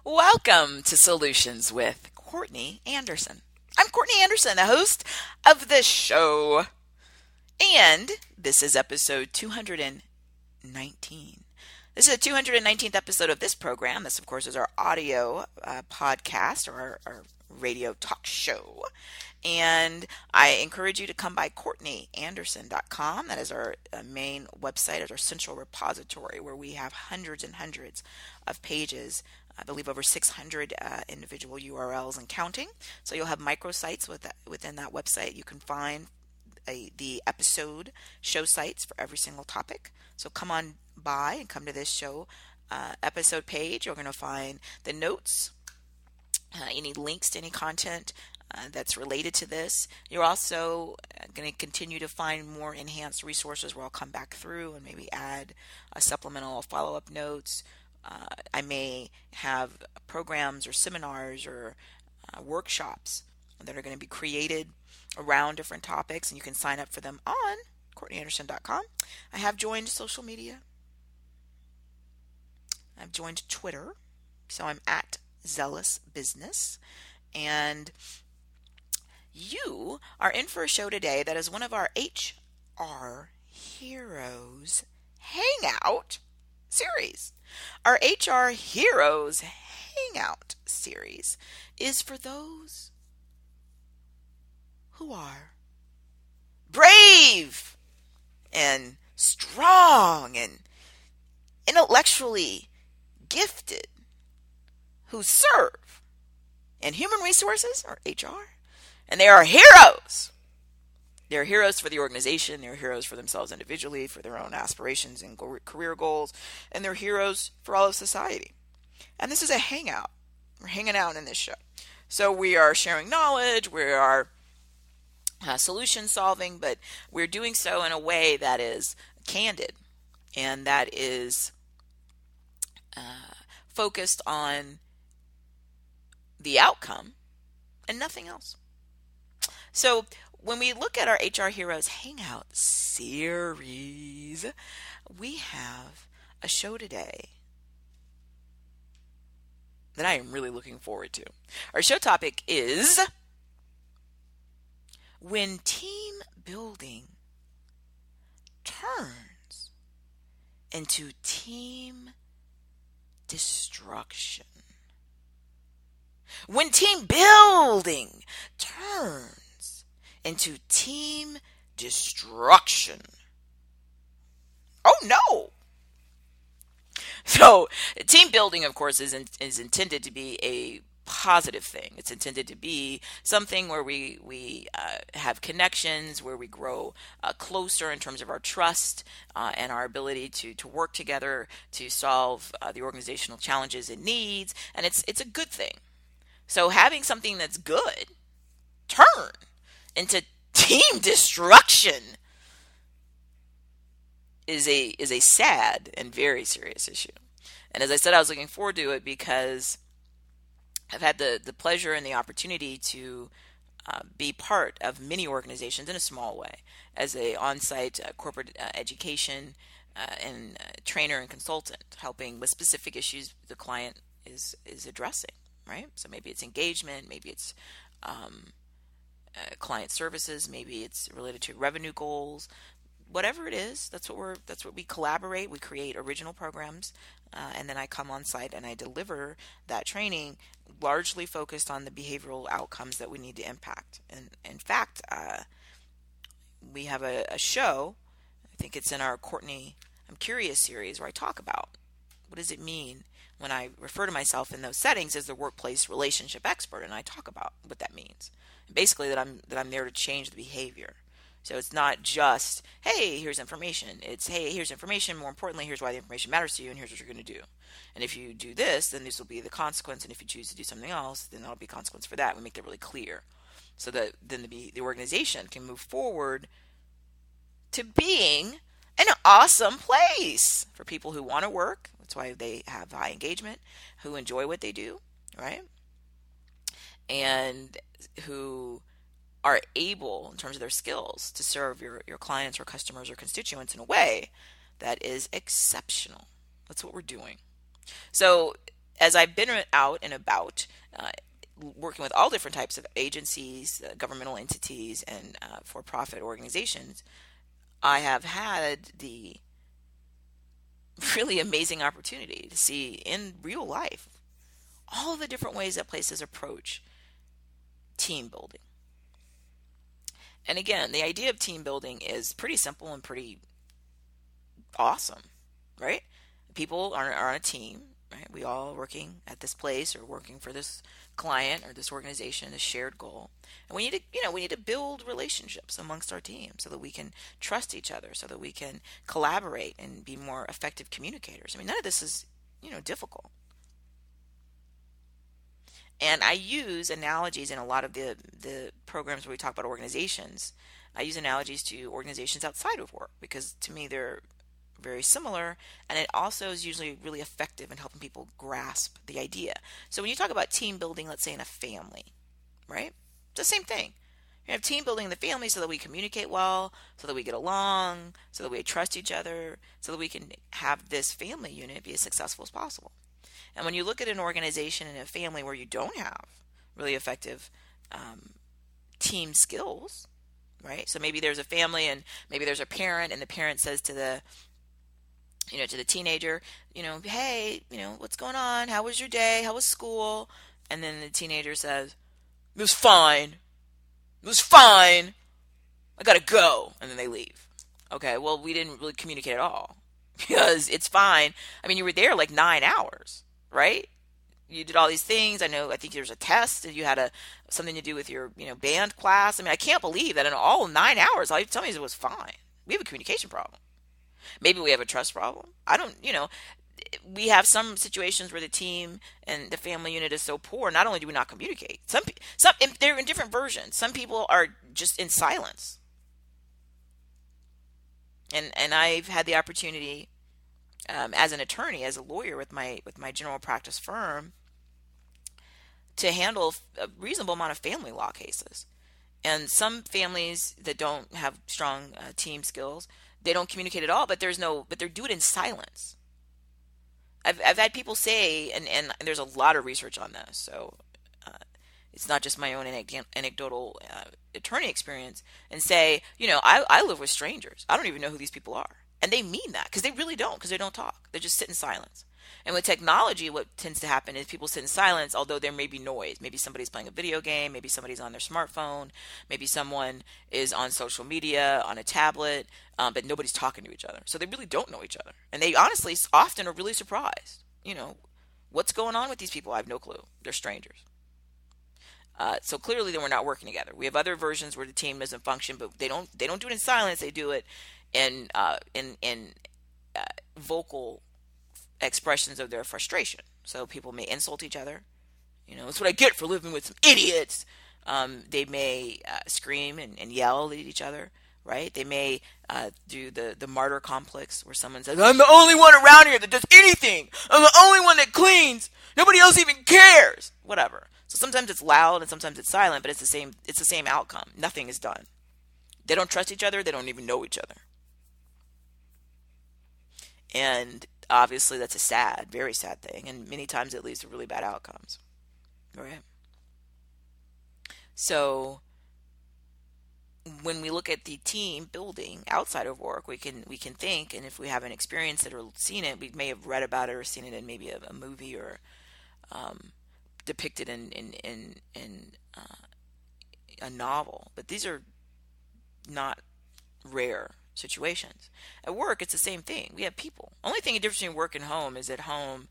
Welcome to Solutions with Courtney Anderson. I'm Courtney Anderson, the host of the show, and this is episode 219. This is the 219th episode of this program. This, of course, is our audio podcast or our radio talk show. And I encourage you to come by CourtneyAnderson.com. That is our main website, is our central repository where we have hundreds and hundreds of pages. I believe over 600 individual URLs and counting. So you'll have microsites within that website. You can find the episode show sites for every single topic. So come on by and come to this show episode page. You're going to find the notes, any links to any content that's related to this. You're also going to continue to find more enhanced resources where I'll come back through and maybe add supplemental follow-up notes. I may have programs or seminars or workshops that are going to be created around different topics, and you can sign up for them on CourtneyAnderson.com. I have joined social media. I've joined Twitter, so I'm at Zealous Business, and you are in for a show today that is one of our HR Heroes Hangout series. Our HR Heroes Hangout series is for those who are brave and strong and intellectually gifted, who serve in human resources or HR, and they are heroes. They're heroes for the organization, they're heroes for themselves individually, for their own aspirations and career goals, and they're heroes for all of society. And this is a hangout. We're hanging out in this show. So we are sharing knowledge, we are solution solving, but we're doing so in a way that is candid and that is focused on the outcome and nothing else. So when we look at our HR Heroes Hangout series, we have a show today that I am really looking forward to. Our show topic is when team building turns into team destruction. When team building turns into team destruction. Oh no! So team building, of course, is intended to be a positive thing. It's intended to be something where we have connections, where we grow closer in terms of our trust and our ability to work together to solve the organizational challenges and needs, and it's a good thing. So having something that's good turn into team destruction is a sad and very serious issue. And as I said, I was looking forward to it because I've had the pleasure and the opportunity to be part of many organizations in a small way as a on-site corporate education and trainer and consultant, helping with specific issues the client is addressing, right? So maybe it's engagement, maybe it's client services, maybe it's related to revenue goals. Whatever it is, that's what we collaborate. We create original programs, and then I come on site and I deliver that training, largely focused on the behavioral outcomes that we need to impact. And in fact, we have a show. I think it's in our Courtney I'm Curious series where I talk about what does it mean when I refer to myself in those settings as the workplace relationship expert, and I talk about what that means. And basically, that I'm there to change the behavior. So it's not just, hey, here's information. It's, hey, here's information. More importantly, here's why the information matters to you, and here's what you're going to do. And if you do this, then this will be the consequence. And if you choose to do something else, then that'll be a consequence for that. We make that really clear so that then the organization can move forward to being an awesome place for people who want to work. That's why they have high engagement, who enjoy what they do, right? And who are able, in terms of their skills, to serve your clients or customers or constituents in a way that is exceptional. That's what we're doing. So as I've been out and about, working with all different types of agencies, governmental entities, and for-profit organizations, I have had the really amazing opportunity to see in real life all of the different ways that places approach team building. And again, the idea of team building is pretty simple and pretty awesome, right? People are on a team, right? We all working at this place or working for this client or this organization, a shared goal. And we need to, we need to build relationships amongst our team so that we can trust each other, so that we can collaborate and be more effective communicators. I mean, none of this is, difficult. And I use analogies in a lot of the programs where we talk about organizations. I use analogies to organizations outside of work because to me they're very similar, and it also is usually really effective in helping people grasp the idea. So when you talk about team building, let's say in a family, right? It's the same thing. You have team building in the family so that we communicate well, so that we get along, so that we trust each other, so that we can have this family unit be as successful as possible. And when you look at an organization and a family where you don't have really effective team skills, right? So maybe there's a family and maybe there's a parent, and the parent says to the teenager, hey, what's going on? How was your day? How was school? And then the teenager says, it was fine. It was fine. I gotta go. And then they leave. Okay, well, we didn't really communicate at all because it's fine. I mean, you were there like 9 hours, right? You did all these things. I think there was a test and you had something to do with your, band class. I mean, I can't believe that in all 9 hours, all you tell me is it was fine. We have a communication problem. Maybe we have a trust problem. I don't, we have some situations where the team and the family unit is so poor. Not only do we not communicate, some they're in different versions. Some people are just in silence. And I've had the opportunity as an attorney, as a lawyer with my general practice firm, to handle a reasonable amount of family law cases. And some families that don't have strong team skills, they don't communicate at all, but they're do it in silence. I've had people say, and there's a lot of research on this, so it's not just my own anecdotal attorney experience, and say, I live with strangers. I don't even know who these people are. And they mean that because they really don't, because they don't talk. They just sit in silence. And with technology, what tends to happen is people sit in silence, although there may be noise. Maybe somebody's playing a video game. Maybe somebody's on their smartphone. Maybe someone is on social media, on a tablet, but nobody's talking to each other. So they really don't know each other. And they honestly often are really surprised. What's going on with these people? I have no clue. They're strangers. So clearly, then we're not working together. We have other versions where the team doesn't function, but they don't do it in silence. They do it in vocal expressions of their frustration. So people may insult each other. It's what I get for living with some idiots. They may scream and yell at each other, right? They may do the martyr complex where someone says, I'm the only one around here that does anything. I'm the only one that cleans. Nobody else even cares. Whatever. So sometimes it's loud and sometimes it's silent, but it's the same outcome. Nothing is done. They don't trust each other. They don't even know each other. And obviously that's a very sad thing, and many times it leads to really bad outcomes. Right? So when we look at the team building outside of work, we can think, and if we haven't experienced it or seen it, we may have read about it or seen it in maybe a movie or depicted in a novel. But these are not rare situations. At work, it's the same thing. We have people. Only thing the difference between work and home is at home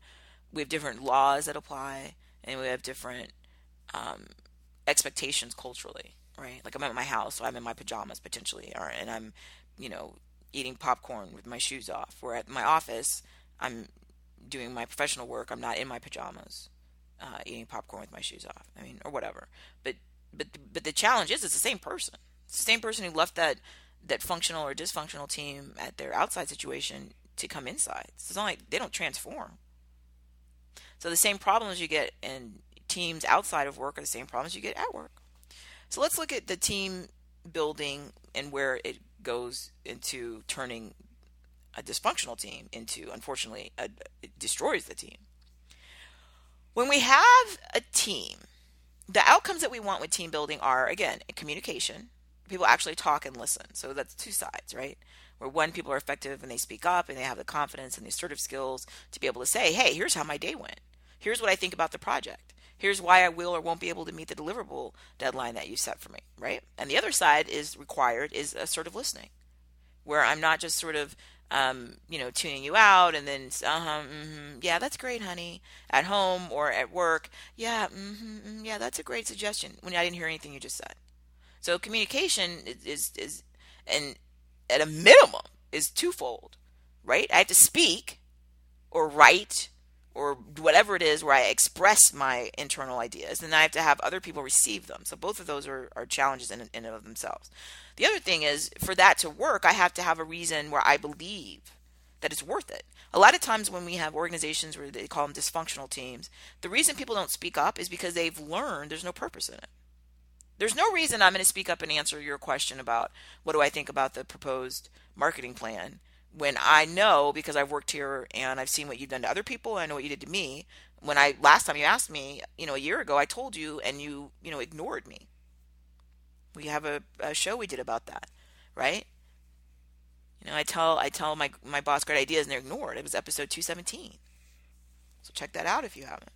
we have different laws that apply, and we have different expectations culturally, right? Like I'm at my house, so I'm in my pajamas potentially, and I'm, eating popcorn with my shoes off. Where at my office, I'm doing my professional work. I'm not in my pajamas, eating popcorn with my shoes off. I mean, or whatever. But the challenge is it's the same person. It's the same person who left that functional or dysfunctional team at their outside situation to come inside. It's not like they don't transform. So the same problems you get in teams outside of work are the same problems you get at work. So let's look at the team building and where it goes into turning a dysfunctional team into, unfortunately, it destroys the team. When we have a team, the outcomes that we want with team building are, again, communication. People actually talk and listen. So that's two sides, right? Where one, people are effective and they speak up and they have the confidence and the assertive skills to be able to say, hey, here's how my day went. Here's what I think about the project. Here's why I will or won't be able to meet the deliverable deadline that you set for me, right? And the other side is required is assertive listening, where I'm not just sort of tuning you out and then, yeah, that's great, honey, at home or at work. Yeah, yeah, that's a great suggestion. When I didn't hear anything you just said. So communication is and at a minimum is twofold, right? I have to speak or write or whatever it is where I express my internal ideas, and I have to have other people receive them. So both of those are challenges in and of themselves. The other thing is, for that to work, I have to have a reason where I believe that it's worth it. A lot of times when we have organizations where they call them dysfunctional teams, the reason people don't speak up is because they've learned there's no purpose in it. There's no reason I'm going to speak up and answer your question about what do I think about the proposed marketing plan when I know, because I've worked here and I've seen what you've done to other people, I know what you did to me. When I last time you asked me, a year ago, I told you and you ignored me. We have a show we did about that, right? I tell my boss great ideas and they're ignored. It was episode 217. So check that out if you haven't.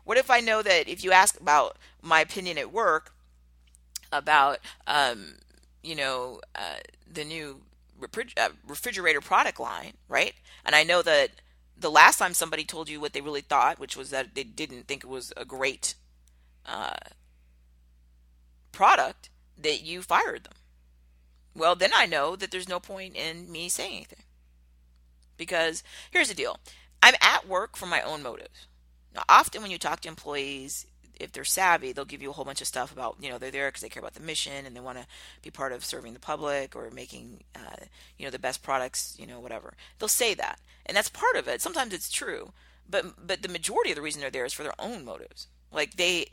What if I know that if you ask about my opinion at work about the new refrigerator product line, right? And I know that the last time somebody told you what they really thought, which was that they didn't think it was a great product, that you fired them. Well, then I know that there's no point in me saying anything. Because here's the deal. I'm at work for my own motives. Now, often when you talk to employees, if they're savvy, they'll give you a whole bunch of stuff about, they're there because they care about the mission and they want to be part of serving the public or making, the best products, whatever. They'll say that. And that's part of it. Sometimes it's true. But the majority of the reason they're there is for their own motives. Like they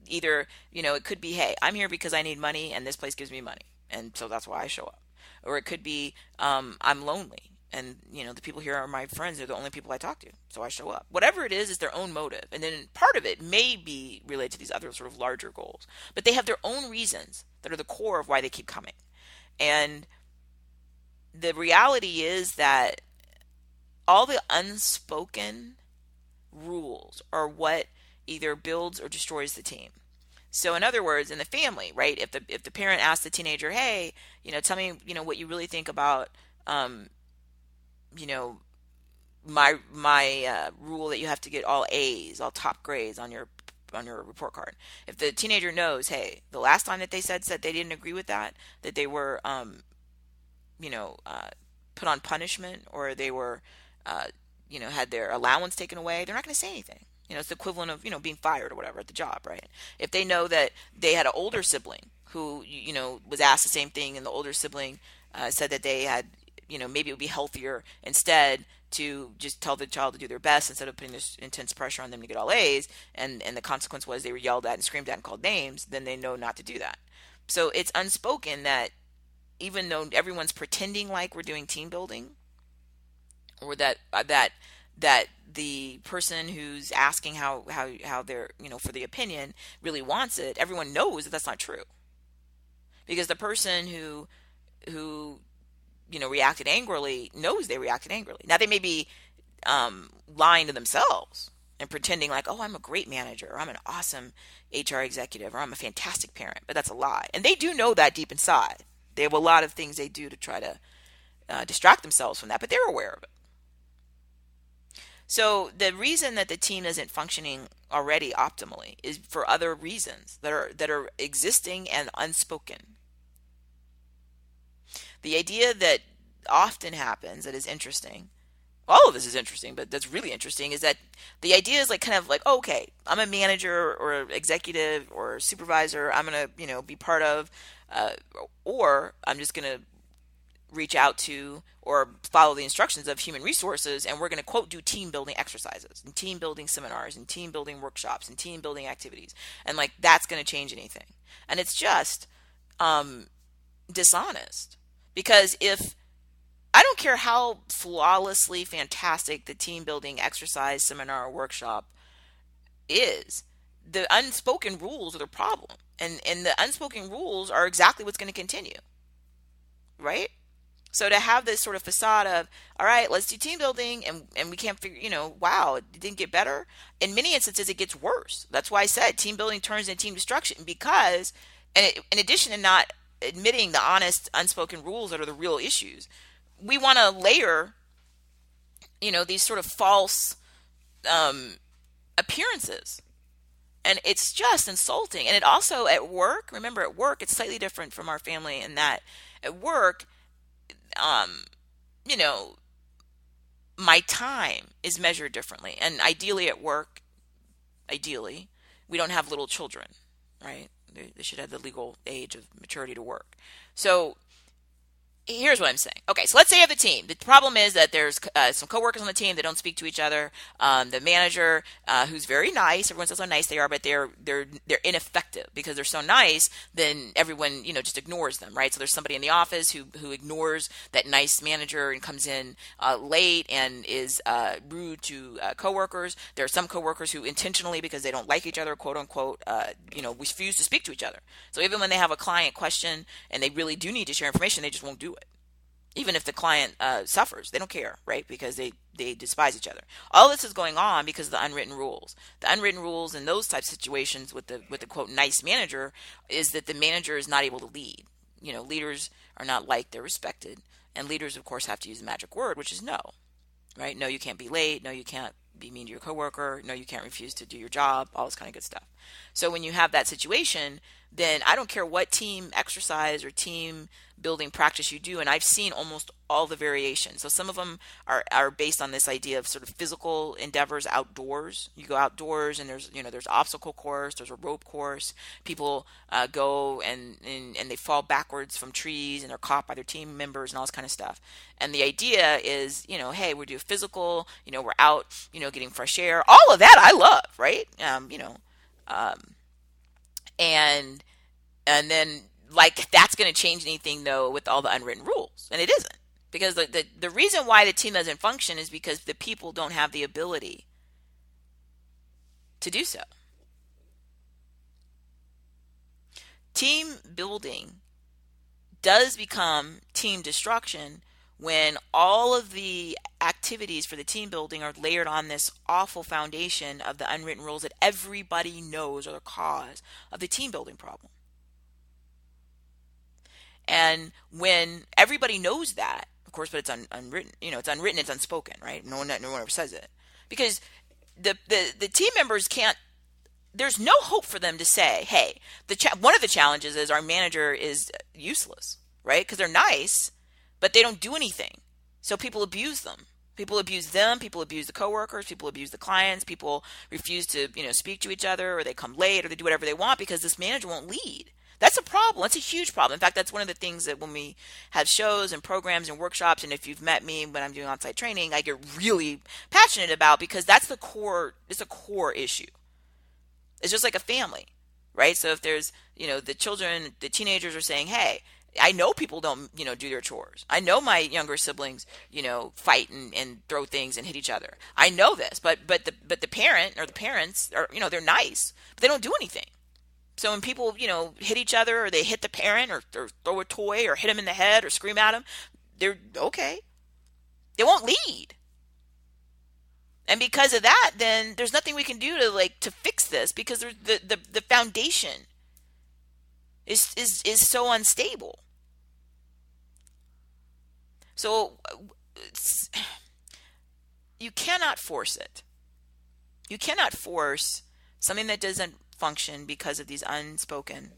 either, it could be, hey, I'm here because I need money and this place gives me money. And so that's why I show up. Or it could be, I'm lonely. And, the people here are my friends. They're the only people I talk to. So I show up. Whatever it is their own motive. And then part of it may be related to these other sort of larger goals. But they have their own reasons that are the core of why they keep coming. And the reality is that all the unspoken rules are what either builds or destroys the team. So in other words, in the family, right? If the parent asks the teenager, hey, tell me, what you really think about, my rule that you have to get all A's, all top grades on your report card. If the teenager knows, hey, the last time that they said they didn't agree with that they were, put on punishment or they were, had their allowance taken away, they're not going to say anything. It's the equivalent of, being fired or whatever at the job, right? If they know that they had an older sibling who, was asked the same thing and the older sibling said that they had, maybe it would be healthier instead to just tell the child to do their best instead of putting this intense pressure on them to get all A's, and the consequence was they were yelled at and screamed at and called names, then they know not to do that. So it's unspoken that even though everyone's pretending like we're doing team building, or that the person who's asking how they're, for the opinion really wants it, everyone knows that that's not true. Because the person who reacted angrily knows they reacted angrily. Now they may be lying to themselves and pretending like, oh, I'm a great manager, or I'm an awesome HR executive, or I'm a fantastic parent, but that's a lie. And they do know that deep inside. They have a lot of things they do to try to distract themselves from that, but they're aware of it. So the reason that the team isn't functioning already optimally is for other reasons that are existing and unspoken. The idea that often happens that is interesting, all of this is interesting, but that's really interesting, is that the idea is like kind of like, oh, okay, I'm a manager or executive or supervisor, I'm going to, be part of, or I'm just going to reach out to or follow the instructions of human resources, and we're going to, quote, do team building exercises and team building seminars and team building workshops and team building activities. And like, that's going to change anything. And it's just dishonest. Because if I don't care how flawlessly fantastic the team building exercise, seminar, or workshop is. The unspoken rules are the problem. And the unspoken rules are exactly what's going to continue, right? So to have this sort of facade of, all right, let's do team building, and we can't figure, wow, it didn't get better. In many instances, it gets worse. That's why I said team building turns into team destruction, because in addition to not admitting the honest, unspoken rules that are the real issues, we want to layer, these sort of false appearances. And it's just insulting. And it also, at work, remember, at work, it's slightly different from our family in that at work, um, you know, my time is measured differently. And ideally at work, ideally, we don't have little children, right? They should have the legal age of maturity to work. So here's what I'm saying. Okay, so let's say you have a team. The problem is that there's some coworkers on the team that don't speak to each other. The manager, who's very nice, everyone says how nice they are, but they're ineffective because they're so nice. Then everyone just ignores them, right? So there's somebody in the office who ignores that nice manager and comes in late and is rude to coworkers. There are some coworkers who intentionally, because they don't like each other, quote unquote, refuse to speak to each other. So even when they have a client question and they really do need to share information, they just won't do it. Even if the client suffers, they don't care, right? Because they despise each other. All this is going on because of the unwritten rules. The unwritten rules in those types of situations with the quote nice manager is that the manager is not able to lead. Leaders are not liked, they're respected. And leaders, of course, have to use the magic word, which is no, right? No, you can't be late. No, you can't be mean to your coworker. No, you can't refuse to do your job, all this kind of good stuff. So when you have that situation, then I don't care what team exercise or team building practice you do, and I've seen almost all the variations. So some of them are based on this idea of sort of physical endeavors outdoors. You go outdoors and there's obstacle course, there's a rope course. People go and they fall backwards from trees and they're caught by their team members and all this kind of stuff. And the idea is, hey, we do physical, we're out, getting fresh air. All of that I love, right? And then like that's going to change anything though with all the unwritten rules, and it isn't, because the reason why the team doesn't function is because the people don't have the ability to do so. Team building does become team destruction when all of the activities for the team building are layered on this awful foundation of the unwritten rules that everybody knows are the cause of the team building problem. And when everybody knows that, of course, but it's unwritten, it's unwritten, it's unspoken, right? No one ever says it, because the team members can't. There's no hope for them to say, hey, one of the challenges is our manager is useless, right? Because they're nice, but they don't do anything. So people abuse them. People abuse them. People abuse the coworkers. People abuse the clients. People refuse to, speak to each other, or they come late, or they do whatever they want because this manager won't lead. That's a problem. That's a huge problem. In fact, that's one of the things that when we have shows and programs and workshops, and if you've met me when I'm doing on-site training, I get really passionate about, because that's the core. It's a core issue. It's just like a family, right? So if there's, the children, the teenagers are saying, hey, I know people don't, do their chores. I know my younger siblings, fight and throw things and hit each other. I know this, but the parent or the parents are, they're nice, but they don't do anything. So when people, hit each other, or they hit the parent, or throw a toy, or hit them in the head, or scream at them, they're okay. They won't lead. And because of that, then there's nothing we can do to fix this, because the foundation is so unstable. So you cannot force it. You cannot force something that doesn't function because of these unspoken,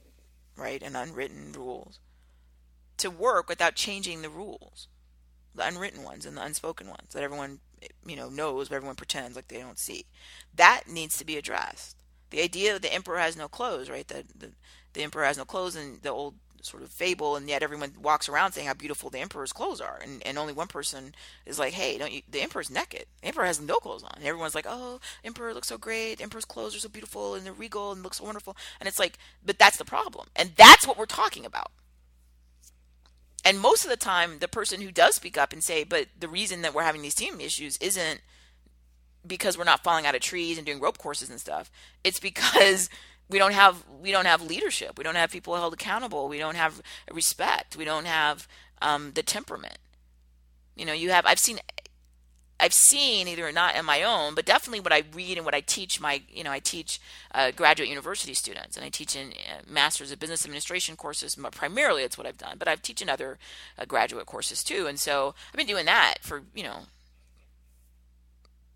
right, and unwritten rules to work without changing the rules, the unwritten ones and the unspoken ones that everyone knows, but everyone pretends like they don't see. That needs to be addressed. The idea that the emperor has no clothes, right? The emperor has no clothes, and the old sort of fable, and yet everyone walks around saying how beautiful the emperor's clothes are, and only one person is like, hey, the emperor's naked. The emperor has no clothes on, and everyone's like, oh, emperor looks so great, the emperor's clothes are so beautiful and they're regal and looks so wonderful. And it's like, but that's the problem, and that's what we're talking about. And most of the time, the person who does speak up and say, but the reason that we're having these team issues isn't because we're not falling out of trees and doing rope courses and stuff. It's because we don't have leadership. We don't have people held accountable. We don't have respect. We don't have the temperament. You have I've seen either not in my own, but definitely what I read and what I teach I teach graduate university students, and I teach in Masters of Business Administration courses. Primarily, it's what I've done, but I've teach in other graduate courses too. And so I've been doing that for,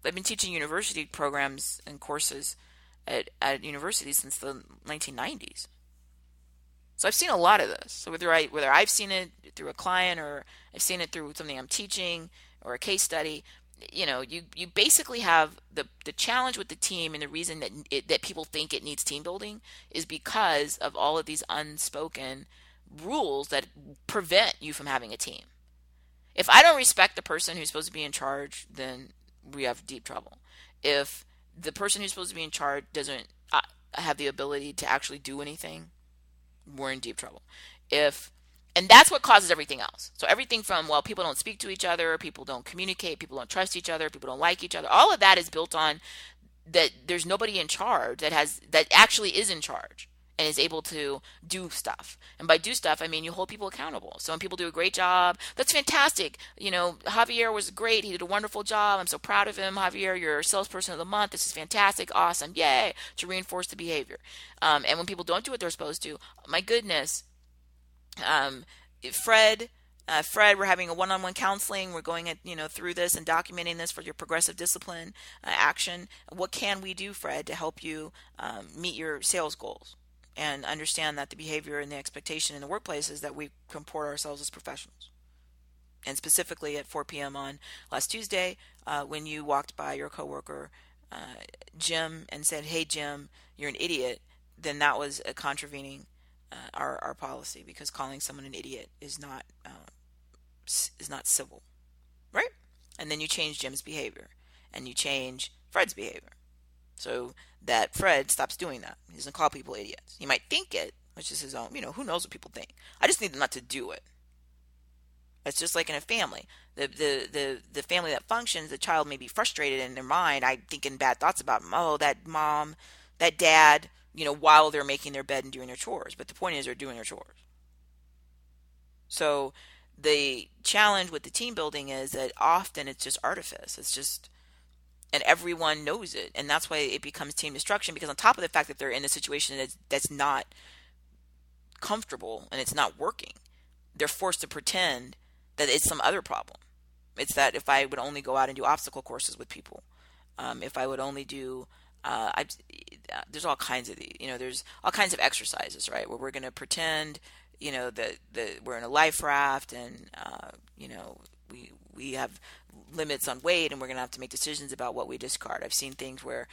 I've been teaching university programs and courses at universities since the 1990s. So I've seen a lot of this. So whether I've seen it through a client or I've seen it through something I'm teaching or a case study, you basically have the challenge with the team, and the reason that people think it needs team building is because of all of these unspoken rules that prevent you from having a team. If I don't respect the person who's supposed to be in charge, then we have deep trouble. If the person who's supposed to be in charge doesn't have the ability to actually do anything, we're in deep trouble. And that's what causes everything else. So everything from, well, people don't speak to each other, people don't communicate, people don't trust each other, people don't like each other. All of that is built on that there's nobody in charge that actually is in charge and is able to do stuff. And by do stuff, I mean you hold people accountable. So when people do a great job, that's fantastic. Javier was great. He did a wonderful job. I'm so proud of him. Javier, you're salesperson of the month. This is fantastic. Awesome. Yay. To reinforce the behavior. And when people don't do what they're supposed to, my goodness, Fred, we're having a one-on-one counseling. We're going through this and documenting this for your progressive discipline action. What can we do, Fred, to help you meet your sales goals? And understand that the behavior and the expectation in the workplace is that we comport ourselves as professionals. And specifically at 4 p.m. on last Tuesday, when you walked by your coworker, Jim, and said, "Hey, Jim, you're an idiot," then that was a contravening our policy, because calling someone an idiot is not civil, right? And then you change Jim's behavior, and you change Fred's behavior, so that Fred stops doing that. He doesn't call people idiots. He might think it, which is his own. Who knows what people think? I just need them not to do it. It's just like in a family. The family that functions, the child may be frustrated in their mind. I'm thinking bad thoughts about them. Oh, that mom, that dad, while they're making their bed and doing their chores. But the point is they're doing their chores. So the challenge with the team building is that often it's just artifice. It's just, and everyone knows it. And that's why it becomes team destruction, because on top of the fact that they're in a situation that's not comfortable and it's not working, they're forced to pretend that it's some other problem. It's that if I would only go out and do obstacle courses with people, if I would only do, there's all kinds of there's all kinds of exercises, right, where we're going to pretend, that we're in a life raft, and we have limits on weight, and we're going to have to make decisions about what we discard. I've seen things where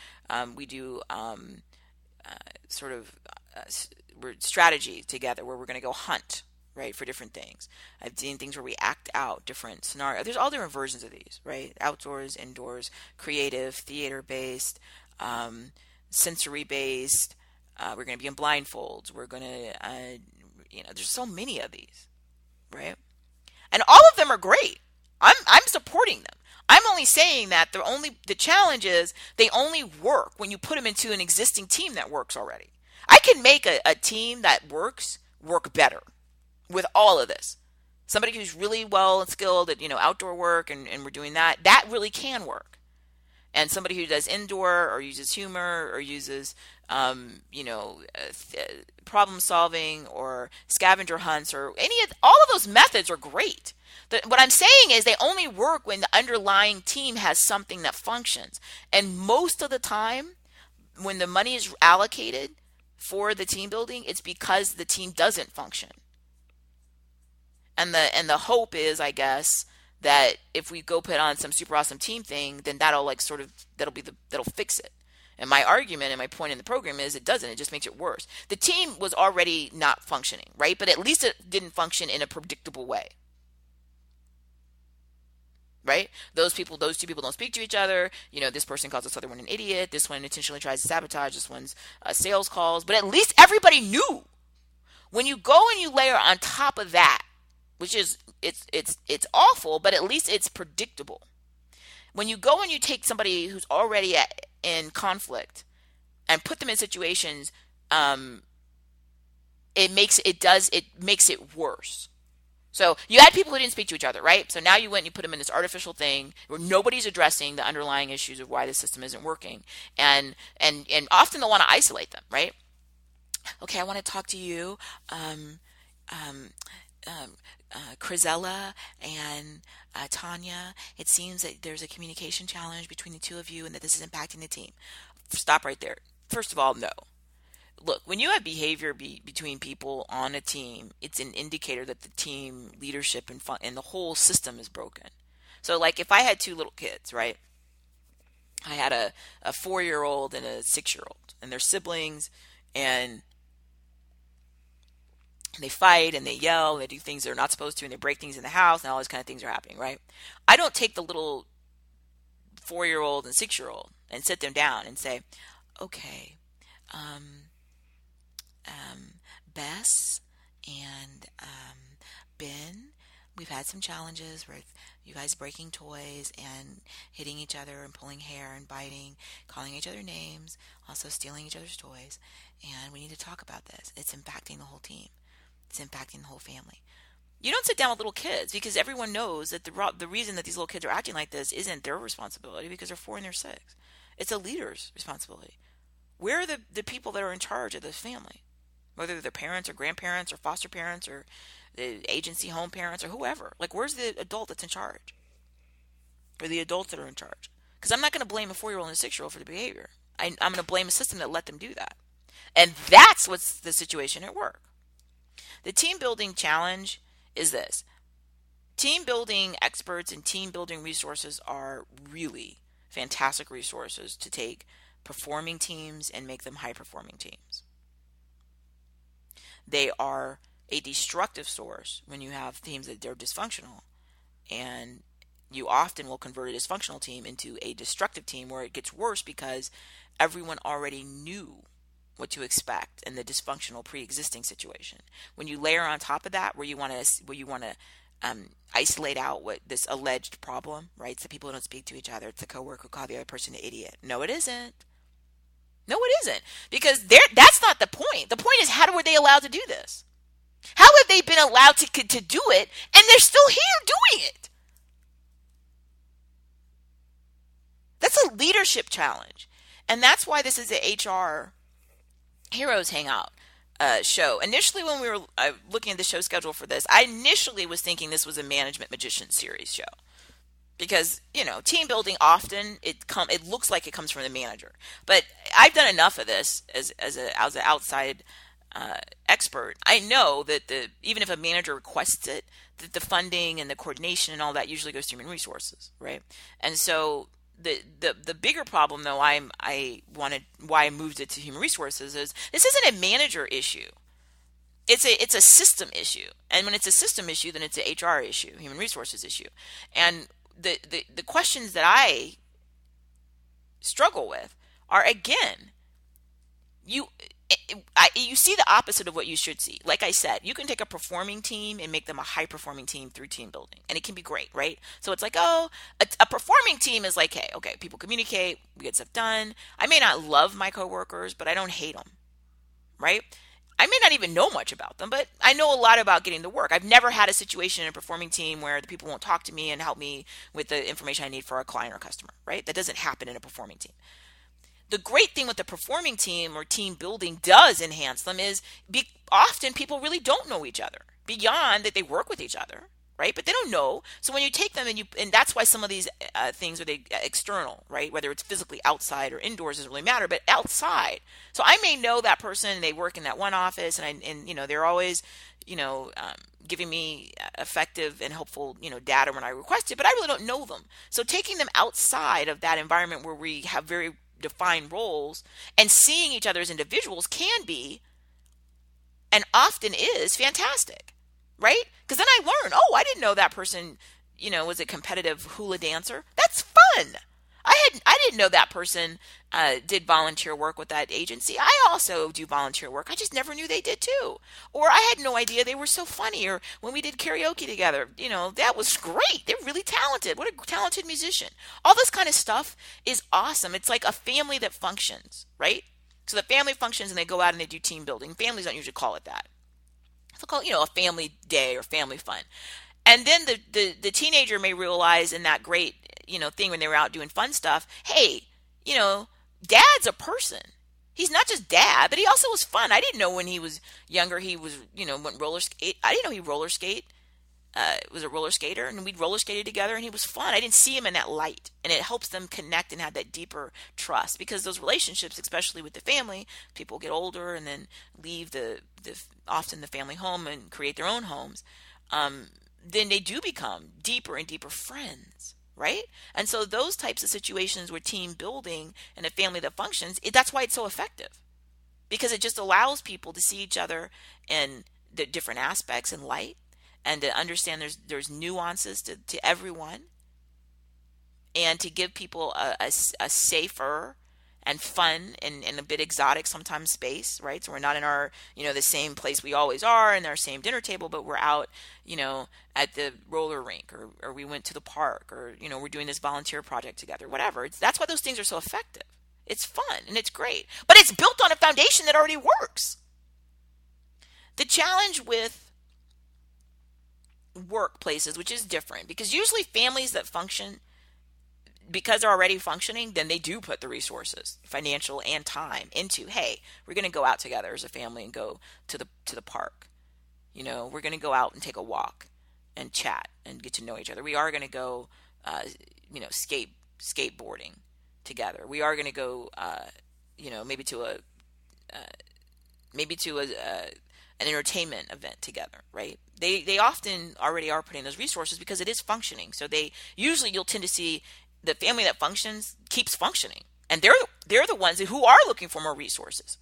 we do we're strategy together, where we're going to go hunt, right, for different things. I've seen things where we act out different scenarios. There's all different versions of these, right? Outdoors, indoors, creative, theater-based, sensory-based. We're going to be in blindfolds. We're going to, there's so many of these, right? And all of them are great. I'm supporting them. I'm only saying that the challenge is they only work when you put them into an existing team that works already. I can make a team that work better with all of this. Somebody who's really well and skilled at outdoor work, and we're doing that really can work. And somebody who does indoor or uses humor or uses problem solving or scavenger hunts or all of those methods are great. What I'm saying is they only work when the underlying team has something that functions. And most of the time, when the money is allocated for the team building, it's because the team doesn't function. And the hope is, I guess, that if we go put on some super awesome team thing, then that'll fix it. And my argument and my point in the program is it doesn't. It just makes it worse. The team was already not functioning, right? But at least it didn't function in a predictable way. Right? Those two people don't speak to each other. This person calls this other one an idiot. This one intentionally tries to sabotage. This one's sales calls. But at least everybody knew. When you go and you layer on top of that, which is it's awful, but at least it's predictable. When you go and you take somebody who's already in conflict and put them in situations, um, it makes it worse. So you had people who didn't speak to each other, right? So now you went and you put them in this artificial thing where nobody's addressing the underlying issues of why the system isn't working, and often they'll want to isolate them, right? Okay, I want to talk to you, um, um, Crizella and Tanya. It seems that there's a communication challenge between the two of you, and that this is impacting the team. Stop right there. First of all, no. Look, when you have behavior between people on a team, it's an indicator that the team leadership and the whole system is broken. So, like, if I had two little kids, right? I had a 4-year-old and a 6-year-old, and they're siblings, and they fight and they yell and they do things they're not supposed to, and they break things in the house, and all these kind of things are happening, right? I don't take the little 4-year-old and 6-year-old and sit them down and say, okay, um, Bess and Ben, we've had some challenges with you guys breaking toys and hitting each other and pulling hair and biting, calling each other names, also stealing each other's toys, and we need to talk about this. It's impacting the whole team. It's impacting the whole family. You don't sit down with little kids because everyone knows that the reason that these little kids are acting like this isn't their responsibility because they're 4 and they're 6. It's a leader's responsibility. Where are the people that are in charge of this family? Whether they're parents or grandparents or foster parents or the agency home parents or whoever. Like, where's the adult that's in charge? Or the adults that are in charge? Because I'm not going to blame a 4-year-old and a 6-year-old for the behavior. I'm going to blame a system that let them do that. And that's what's the situation at work. The team building challenge is this. Team building experts and team building resources are really fantastic resources to take performing teams and make them high performing teams. They are a destructive source when you have teams that are dysfunctional, and you often will convert a dysfunctional team into a destructive team where it gets worse because everyone already knew what to expect in the dysfunctional pre-existing situation. When you layer on top of that where you want to isolate out what this alleged problem, right? It's the people who don't speak to each other. It's the coworker who called the other person an idiot. No, it isn't. No, it isn't. Because that's not the point. The point is, how were they allowed to do this? How have they been allowed to do it and they're still here doing it? That's a leadership challenge. And that's why this is an HR Heroes Hangout show. Initially, when we were looking at the show schedule for this, I initially was thinking this was a Management Magician series show. Because, team building often, it looks like it comes from the manager. But I've done enough of this as an outside expert. I know that even if a manager requests it, that the funding and the coordination and all that usually goes to human resources, right? And so the bigger problem, though, why I moved it to human resources is this isn't a manager issue. It's a system issue. And when it's a system issue, then it's an HR issue, human resources issue. And the questions that I struggle with are, again, you see the opposite of what you should see. Like I said, you can take a performing team and make them a high performing team through team building, and it can be great, right? So it's like, a performing team is like, hey, okay, people communicate, we get stuff done. I may not love my coworkers, but I don't hate them, right? I may not even know much about them, but I know a lot about getting the work. I've never had a situation in a performing team where the people won't talk to me and help me with the information I need for a client or customer, right? That doesn't happen in a performing team. The great thing with the performing team or team building does enhance them is often people really don't know each other beyond that they work with each other, right? But they don't know. So when you take them and that's why some of these things are external, right? Whether it's physically outside or indoors doesn't really matter, but outside. So I may know that person and they work in that one office and they're always, giving me effective and helpful, data when I request it, but I really don't know them. So taking them outside of that environment where we have very defined roles and seeing each other as individuals can be and often is fantastic, right? Because then I learn, I didn't know that person, was a competitive hula dancer. That's fun. I didn't know that person did volunteer work with that agency. I also do volunteer work. I just never knew they did too. Or I had no idea they were so funny. Or when we did karaoke together, that was great. They're really talented. What a talented musician. All this kind of stuff is awesome. It's like a family that functions, right? So the family functions and they go out and they do team building. Families don't usually call it that. They'll call it, a family day or family fun. And then the teenager may realize in that great, thing when they were out doing fun stuff, hey, dad's a person. He's not just dad, but he also was fun. I didn't know when he was younger he was, went roller skate. I didn't know he roller skate. Was a roller skater, and we'd roller skated together, and he was fun. I didn't see him in that light, and it helps them connect and have that deeper trust, because those relationships, especially with the family, people get older and then leave the often the family home and create their own homes. Then they do become deeper and deeper friends, right? And so those types of situations where team building and a family that functions, that's why it's so effective, because it just allows people to see each other in the different aspects in light, and to understand there's nuances to everyone, and to give people a safer and fun and a bit exotic sometimes space, right? So we're not in our, the same place we always are in our same dinner table, but we're out, at the roller rink, or we went to the park, or, we're doing this volunteer project together, whatever. That's why those things are so effective. It's fun and it's great, but it's built on a foundation that already works. The challenge with workplaces, which is different, because usually families that function, because they're already functioning, then they do put the resources, financial and time, into, hey, we're going to go out together as a family and go to the park. We're going to go out and take a walk and chat and get to know each other. We are going to go skateboarding together. We are going to go maybe to an entertainment event together, right? They often already are putting those resources because it is functioning. So you'll tend to see the family that functions keeps functioning, and they're the ones who are looking for more resources.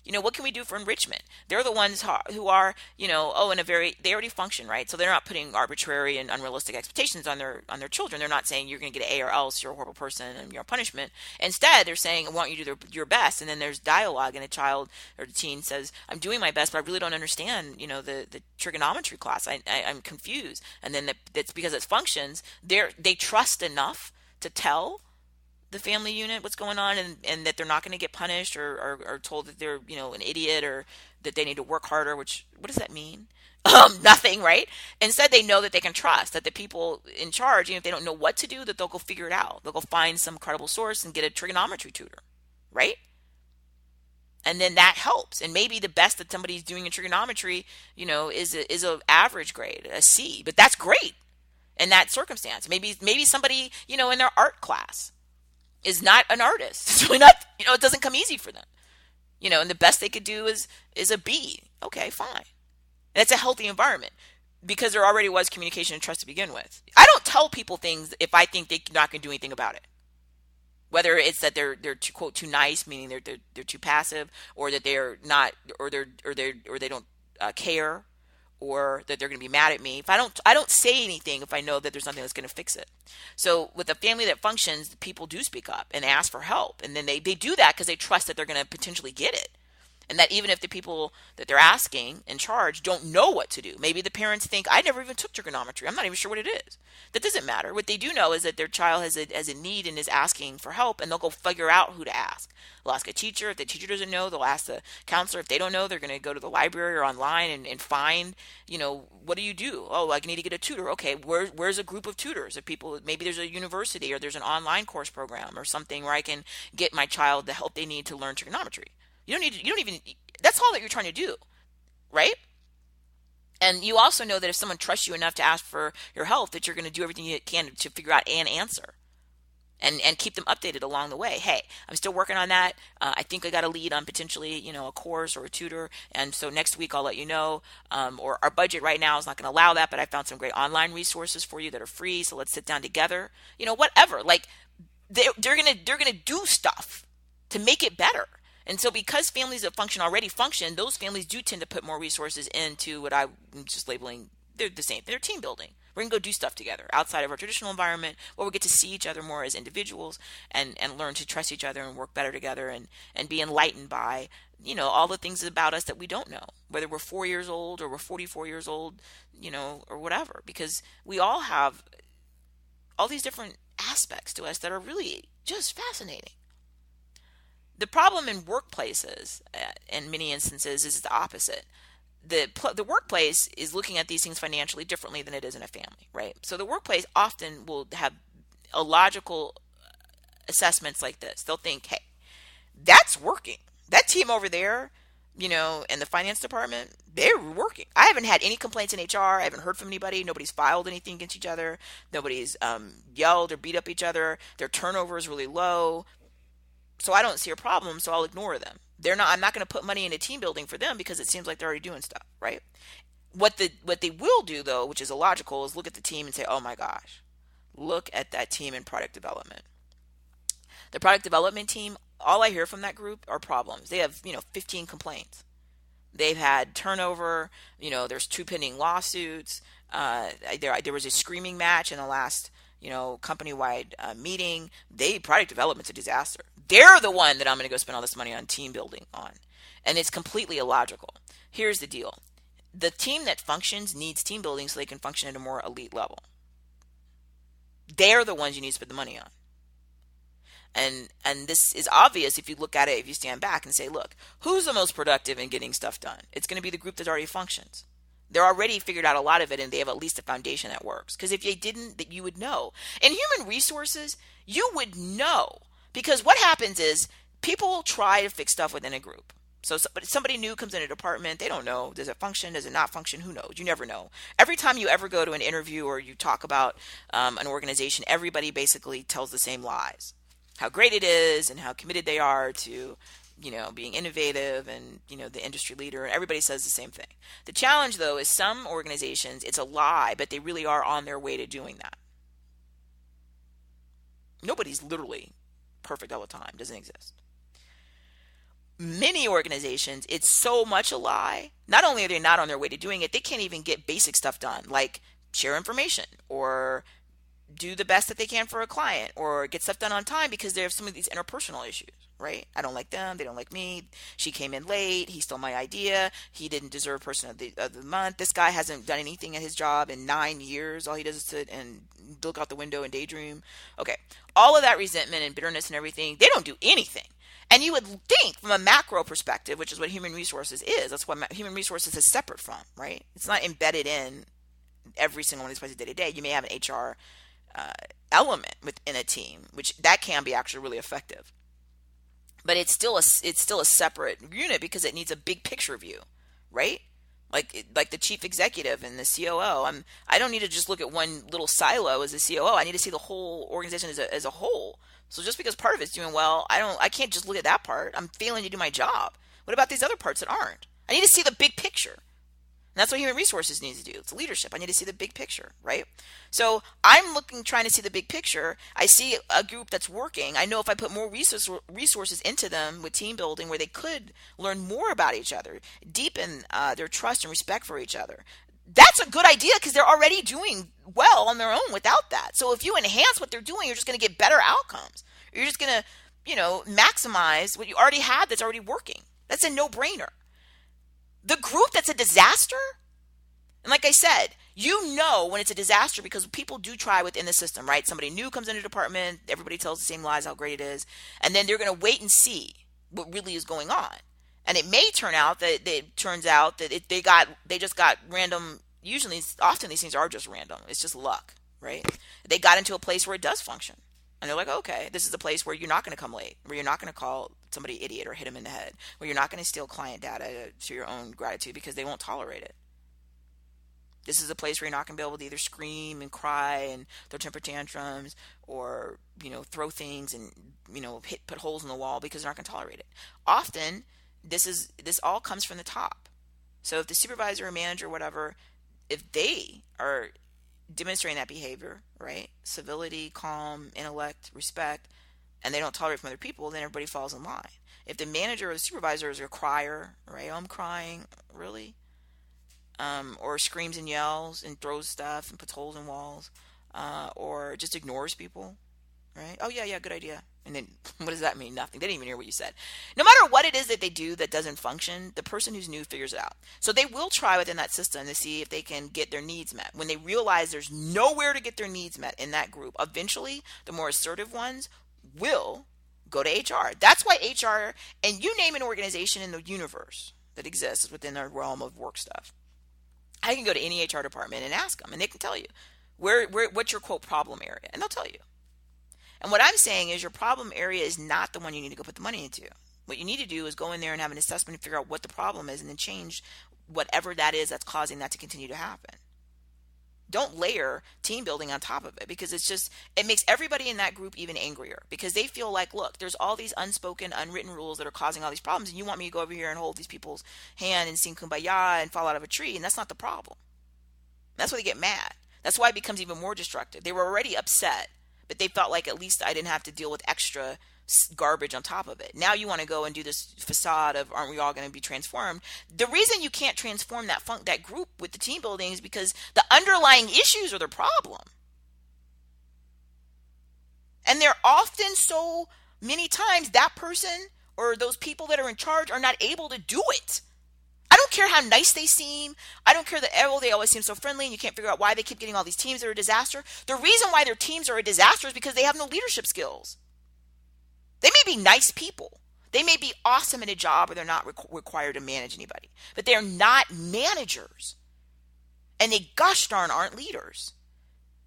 What can we do for enrichment? They're the ones who are, they already function, right? So they're not putting arbitrary and unrealistic expectations on their children. They're not saying you're going to get an A or else you're a horrible person and you're a punishment. Instead, they're saying, I want you to do your best. And then there's dialogue, and a child or the teen says, I'm doing my best, but I really don't understand, the trigonometry class. I'm confused. And then that's because it functions. They trust enough to tell the family unit what's going on, and that they're not going to get punished or told that they're an idiot, or that they need to work harder, which, what does that mean? Nothing, right? Instead, they know that they can trust that the people in charge, even if they don't know what to do, that they'll go figure it out. They'll go find some credible source and get a trigonometry tutor, right? And then that helps. And maybe the best that somebody's doing in trigonometry, is a average grade, a C, but that's great in that circumstance. Maybe somebody, in their art class is not an artist. It's really not, it doesn't come easy for them. And the best they could do is a B. Okay, fine. And it's a healthy environment, because there already was communication and trust to begin with. I don't tell people things if I think they're not going to do anything about it. Whether it's that they're too, quote, too nice, meaning they're too passive, or that they're not, or they don't care, or that they're going to be mad at me. If I don't say anything if I know that there's nothing that's going to fix it. So with a family that functions, people do speak up and ask for help, and then they do that because they trust that they're going to potentially get it. And that even if the people that they're asking in charge don't know what to do, maybe the parents think, I never even took trigonometry, I'm not even sure what it is. That doesn't matter. What they do know is that their child has a need and is asking for help, and they'll go figure out who to ask. They'll ask a teacher. If the teacher doesn't know, they'll ask the counselor. If they don't know, they're going to go to the library or online and find, what do you do? Oh, I need to get a tutor. Okay, where's a group of tutors? If people, maybe there's a university or there's an online course program or something where I can get my child the help they need to learn trigonometry. That's all that you're trying to do, right? And you also know that if someone trusts you enough to ask for your help, that you're going to do everything you can to figure out an answer, and keep them updated along the way. Hey, I'm still working on that. I think I got a lead on potentially, a course or a tutor. And so next week I'll let you know, or our budget right now is not going to allow that, but I found some great online resources for you that are free. So let's sit down together, whatever. Like they're going to do stuff to make it better. And so because families that already function, those families do tend to put more resources into what I'm just labeling, they're the same. They're team building. We're going to go do stuff together outside of our traditional environment where we get to see each other more as individuals and learn to trust each other and work better together and be enlightened by, all the things about us that we don't know, whether we're 4 years old or we're 44 years old, or whatever, because we all have all these different aspects to us that are really just fascinating. The problem in workplaces, in many instances, is the opposite. The workplace is looking at these things financially differently than it is in a family, right? So the workplace often will have illogical assessments like this. They'll think, hey, that's working. That team over there, in the finance department, they're working. I haven't had any complaints in HR. I haven't heard from anybody. Nobody's filed anything against each other. Nobody's yelled or beat up each other. Their turnover is really low. So I don't see a problem, so I'll ignore them. I'm not going to put money into team building for them because it seems like they're already doing stuff, right? What they will do, though, which is illogical, is look at the team and say, oh my gosh, look at that team in product development. The product development team, all I hear from that group are problems. They have, 15 complaints. They've had turnover, there's 2 pending lawsuits. There was a screaming match in the last, company-wide meeting. Product development's a disaster. They're the one that I'm going to go spend all this money on team building on. And it's completely illogical. Here's the deal. The team that functions needs team building so they can function at a more elite level. They're the ones you need to spend the money on. And this is obvious if you look at it, if you stand back and say, look, who's the most productive in getting stuff done? It's going to be the group that already functions. They're already figured out a lot of it, and they have at least a foundation that works. Because if they didn't, that you would know. In human resources, you would know. Because what happens is people try to fix stuff within a group. So somebody new comes in a department, they don't know. Does it function? Does it not function? Who knows? You never know. Every time you ever go to an interview or you talk about an organization, everybody basically tells the same lies. How great it is and how committed they are to, being innovative and, the industry leader. Everybody says the same thing. The challenge, though, is some organizations, it's a lie, but they really are on their way to doing that. Nobody's literally perfect all the time. Doesn't exist. Many organizations, it's so much a lie. Not only are they not on their way to doing it, they can't even get basic stuff done, like share information or do the best that they can for a client or get stuff done on time because they have some of these interpersonal issues, right? I don't like them. They don't like me. She came in late. He stole my idea. He didn't deserve person of the month. This guy hasn't done anything at his job in 9 years. All he does is sit and look out the window and daydream. Okay. All of that resentment and bitterness and everything, they don't do anything. And you would think from a macro perspective, which is what human resources is, that's what human resources is separate from, right? It's not embedded in every single one of these places day to day. You may have an HR element within a team, which that can be actually really effective. But it's still a separate unit because it needs a big picture view, right? Like the chief executive and the COO. I don't need to just look at one little silo as a COO. I need to see the whole organization as a whole. So just because part of it's doing well, I can't just look at that part. I'm failing to do my job. What about these other parts that aren't? I need to see the big picture. And that's what human resources needs to do. It's leadership. I need to see the big picture, right? So I'm trying to see the big picture. I see a group that's working. I know if I put more resources into them with team building where they could learn more about each other, deepen their trust and respect for each other. That's a good idea because they're already doing well on their own without that. So if you enhance what they're doing, you're just going to get better outcomes. You're just going to, maximize what you already have that's already working. That's a no-brainer. The group that's a disaster, and like I said, when it's a disaster because people do try within the system, right? Somebody new comes in a department, everybody tells the same lies how great it is, and then they're going to wait and see what really is going on. And it may turn out that they just got random. Often these things are just random. It's just luck, right? They got into a place where it does function. And they're like, okay, this is a place where you're not going to come late, where you're not going to call somebody idiot or hit them in the head, where you're not going to steal client data to your own gratitude because they won't tolerate it. This is a place where you're not going to be able to either scream and cry and throw temper tantrums or, throw things and, put holes in the wall because they're not going to tolerate it. Often, this all comes from the top. So if the supervisor or manager or whatever, if they are demonstrating that behavior, right? Civility, calm, intellect, respect, and they don't tolerate from other people, then everybody falls in line. If the manager or the supervisor is a crier, right? Oh, I'm crying, really? or screams and yells and throws stuff and puts holes in walls, or just ignores people, right? Oh, yeah, yeah, good idea. And then what does that mean? Nothing. They didn't even hear what you said. No matter what it is that they do that doesn't function, the person who's new figures it out. So they will try within that system to see if they can get their needs met. When they realize there's nowhere to get their needs met in that group, eventually the more assertive ones will go to HR. That's why HR, and you name an organization in the universe that exists within their realm of work stuff. I can go to any HR department and ask them, and they can tell you what's your quote problem area, and they'll tell you. And what I'm saying is your problem area is not the one you need to go put the money into. What you need to do is go in there and have an assessment and figure out what the problem is, and then change whatever that is that's causing that to continue to happen. Don't layer team building on top of it, because it makes everybody in that group even angrier, because they feel like, look, there's all these unspoken, unwritten rules that are causing all these problems, and you want me to go over here and hold these people's hand and sing kumbaya and fall out of a tree, and that's not the problem. That's why they get mad. That's why it becomes even more destructive. They were already upset, but they felt like at least I didn't have to deal with extra garbage on top of it. Now you want to go and do this facade of, aren't we all going to be transformed? The reason you can't transform that group with the team building is because the underlying issues are the problem. And they're often, so many times, that person or those people that are in charge are not able to do it. I don't care how nice they seem. I don't care that they always seem so friendly and you can't figure out why they keep getting all these teams that are a disaster. The reason why their teams are a disaster is because they have no leadership skills. They may be nice people. They may be awesome at a job, or they're not required to manage anybody. But they're not managers. And they gosh darn aren't leaders.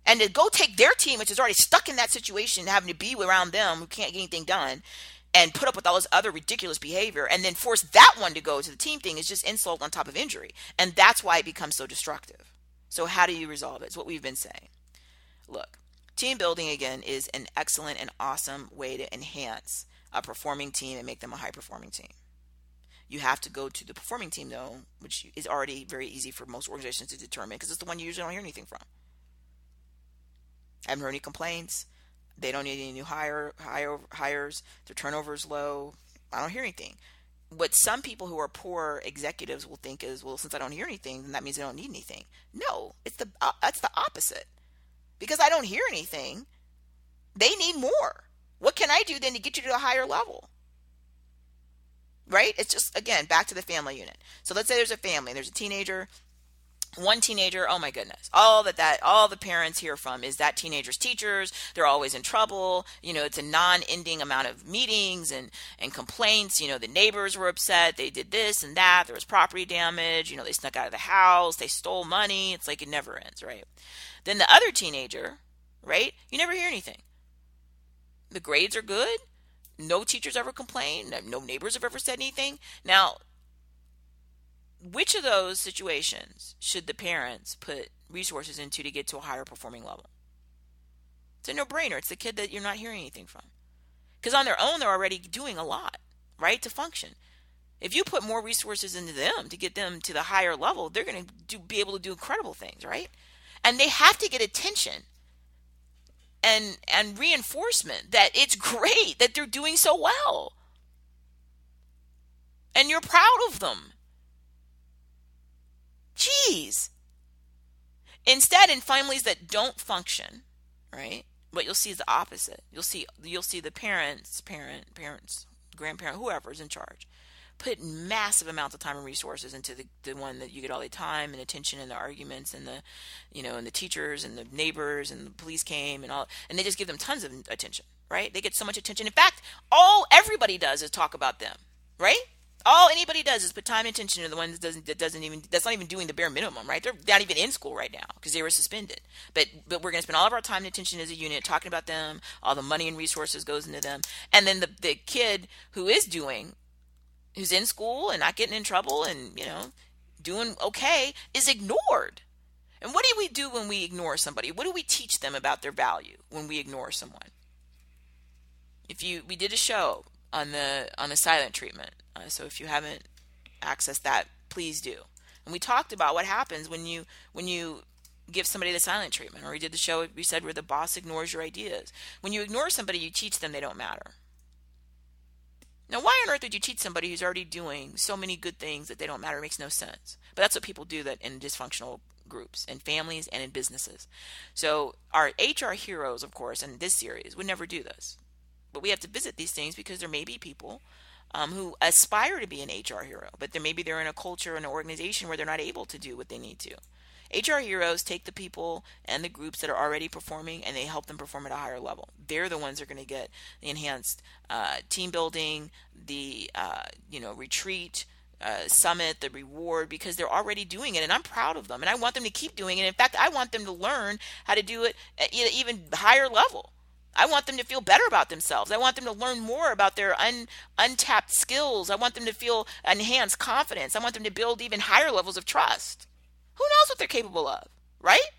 And to go take their team, which is already stuck in that situation, having to be around them who can't get anything done, and put up with all this other ridiculous behavior, and then force that one to go to the team thing, is just insult on top of injury. And that's why it becomes so destructive. So how do you resolve it? It's what we've been saying. Look, team building, again, is an excellent and awesome way to enhance a performing team and make them a high-performing team. You have to go to the performing team, though, which is already very easy for most organizations to determine, because it's the one you usually don't hear anything from. I haven't heard any complaints. They don't need any new hires. Their turnover is low. I don't hear anything. What some people who are poor executives will think is, well, since I don't hear anything, then that means I don't need anything. No, that's the opposite. Because I don't hear anything, they need more. What can I do then to get you to a higher level? Right? It's just, again, back to the family unit. So let's say there's a family. There's a teenager. One teenager, oh my goodness, all the parents hear from is that teenager's teachers. They're always in trouble. It's a non-ending amount of meetings and complaints. The neighbors were upset. They did this and that. There was property damage. They snuck out of the house. They stole money. It's like it never ends, right? Then the other teenager, right? You never hear anything. The grades are good. No teachers ever complained. No neighbors have ever said anything. Now, which of those situations should the parents put resources into to get to a higher performing level? It's a no-brainer. It's the kid that you're not hearing anything from. Because on their own, they're already doing a lot, right, to function. If you put more resources into them to get them to the higher level, they're going to be able to do incredible things, right? And they have to get attention and reinforcement that it's great that they're doing so well. And you're proud of them. Jeez. Instead, in families that don't function, right, what you'll see is the opposite. You'll see the parents, grandparent, whoever's in charge, put massive amounts of time and resources into the one that you get all the time and attention and the arguments and the teachers and the neighbors and the police came and all, and they just give them tons of attention, right? They get so much attention. In fact, all everybody does is talk about them, right? All anybody does is put time and attention to the one that's not even doing the bare minimum, right? They're not even in school right now because they were suspended. But we're going to spend all of our time and attention as a unit talking about them. All the money and resources goes into them, and then the kid who's in school and not getting in trouble and doing okay is ignored. And what do we do when we ignore somebody? What do we teach them about their value when we ignore someone? We did a show on the silent treatment. So if you haven't accessed that, please do. And we talked about what happens when you give somebody the silent treatment. Or we did the show, we said, where the boss ignores your ideas. When you ignore somebody, you teach them they don't matter. Now, why on earth would you teach somebody who's already doing so many good things that they don't matter? It makes no sense. But that's what people do that in dysfunctional groups, in families and in businesses. So our HR heroes, of course, in this series would never do this. But we have to visit these things because there may be people who aspire to be an HR hero, but maybe they're in a culture, an organization where they're not able to do what they need to. HR heroes take the people and the groups that are already performing and they help them perform at a higher level. They're the ones that are going to get the enhanced team building, the retreat, summit, the reward, because they're already doing it, and I'm proud of them, and I want them to keep doing it. In fact, I want them to learn how to do it at even higher level. I want them to feel better about themselves. I want them to learn more about their untapped skills. I want them to feel enhanced confidence. I want them to build even higher levels of trust. Who knows what they're capable of, right?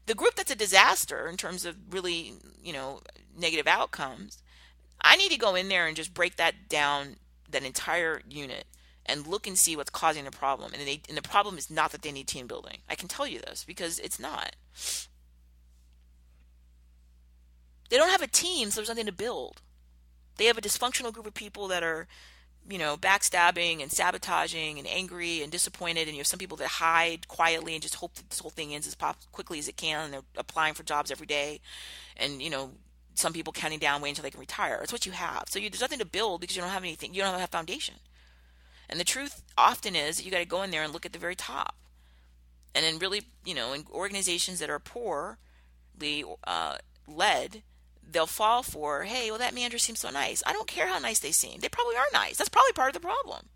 The group that's a disaster in terms of really, negative outcomes, I need to go in there and just break that down, that entire unit, and look and see what's causing the problem. And the problem is not that they need team building. I can tell you this because it's not. They don't have a team, so there's nothing to build. They have a dysfunctional group of people that are, backstabbing and sabotaging and angry and disappointed. And you have some people that hide quietly and just hope that this whole thing ends as quickly as it can. And they're applying for jobs every day. And, some people counting down waiting until they can retire. It's what you have. So there's nothing to build because you don't have anything. You don't have a foundation. And the truth often is that you got to go in there and look at the very top. And then really, in organizations that are poorly led, they'll fall for, hey, well, that manager seems so nice. I don't care how nice they seem. They probably are nice. That's probably part of the problem.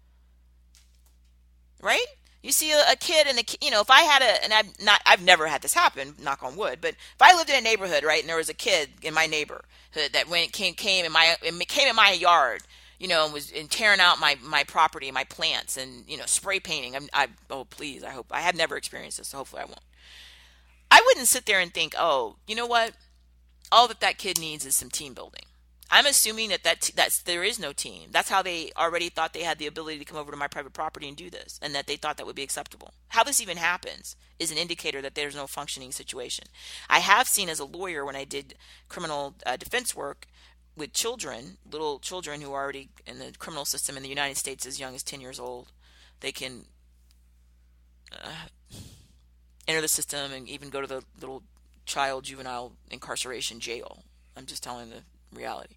Right? You see a kid and if I had I've never had this happen, knock on wood, but if I lived in a neighborhood, right, and there was a kid in my neighborhood that when it came in my yard, and was tearing out my property, my plants, and spray painting. Oh please, I have never experienced this, so hopefully I won't. I wouldn't sit there and think, oh, you know what? All that kid needs is some team building. I'm assuming that there is no team. That's how they already thought they had the ability to come over to my private property and do this, and that they thought that would be acceptable. How this even happens is an indicator that there's no functioning situation. I have seen as a lawyer when I did criminal defense work with children, little children who are already in the criminal system in the United States as young as 10 years old, they can enter the system and even go to the little child juvenile incarceration jail. I'm just telling the reality.